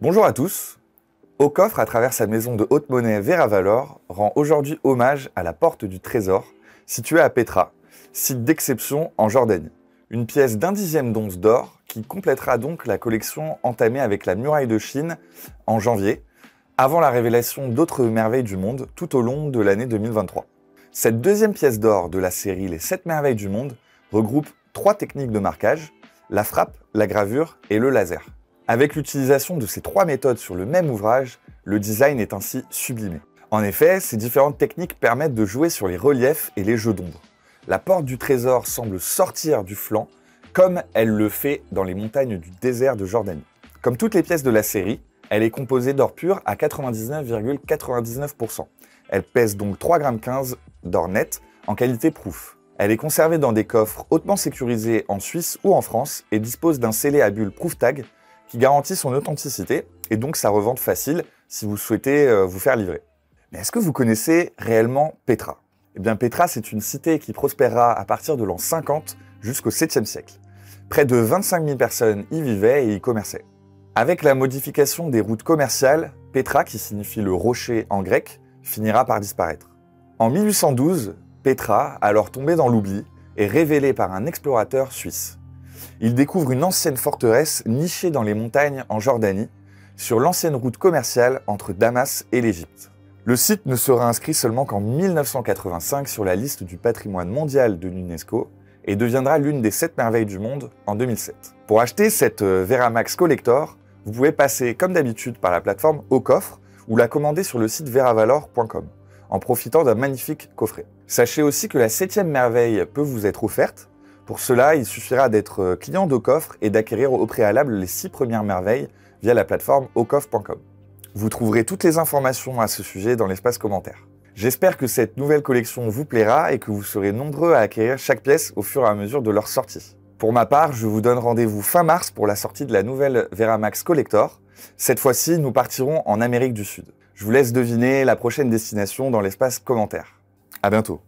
Bonjour à tous. Aucoffre, à travers sa maison de haute monnaie Veravalor, rend aujourd'hui hommage à la Porte du Trésor, située à Petra, site d'exception en Jordanie. Une pièce d'1 dixième d'once d'or qui complétera donc la collection entamée avec la Muraille de Chine en janvier, avant la révélation d'autres merveilles du monde tout au long de l'année 2023. Cette deuxième pièce d'or de la série Les 7 merveilles du monde regroupe 3 techniques de marquage, la frappe, la gravure et le laser. Avec l'utilisation de ces 3 méthodes sur le même ouvrage, le design est ainsi sublimé. En effet, ces différentes techniques permettent de jouer sur les reliefs et les jeux d'ombre. La Porte du Trésor semble sortir du flanc, comme elle le fait dans les montagnes du désert de Jordanie. Comme toutes les pièces de la série, elle est composée d'or pur à 99,99%. Elle pèse donc 3,15 g d'or net en qualité proof. Elle est conservée dans des coffres hautement sécurisés en Suisse ou en France et dispose d'un scellé à bulles proof tag qui garantit son authenticité et donc sa revente facile si vous souhaitez vous faire livrer. Mais est-ce que vous connaissez réellement Petra ? Eh bien Petra, c'est une cité qui prospérera à partir de l'an 50 jusqu'au 7e siècle. Près de 25 000 personnes y vivaient et y commerçaient. Avec la modification des routes commerciales, Petra, qui signifie le rocher en grec, finira par disparaître. En 1812, Petra, alors tombée dans l'oubli, est révélée par un explorateur suisse. Il découvre une ancienne forteresse nichée dans les montagnes en Jordanie, sur l'ancienne route commerciale entre Damas et l'Égypte. Le site ne sera inscrit seulement qu'en 1985 sur la liste du patrimoine mondial de l'UNESCO et deviendra l'une des 7 merveilles du monde en 2007. Pour acheter cette Veramax Collector, vous pouvez passer comme d'habitude par la plateforme Aucoffre ou la commander sur le site veravalor.com en profitant d'un magnifique coffret. Sachez aussi que la 7e merveille peut vous être offerte. Pour cela, il suffira d'être client d'Aucoffre et d'acquérir au préalable les 6 premières merveilles via la plateforme aucoffre.com. Vous trouverez toutes les informations à ce sujet dans l'espace commentaire. J'espère que cette nouvelle collection vous plaira et que vous serez nombreux à acquérir chaque pièce au fur et à mesure de leur sortie. Pour ma part, je vous donne rendez-vous fin mars pour la sortie de la nouvelle Veramax Collector. Cette fois-ci, nous partirons en Amérique du Sud. Je vous laisse deviner la prochaine destination dans l'espace commentaire. À bientôt.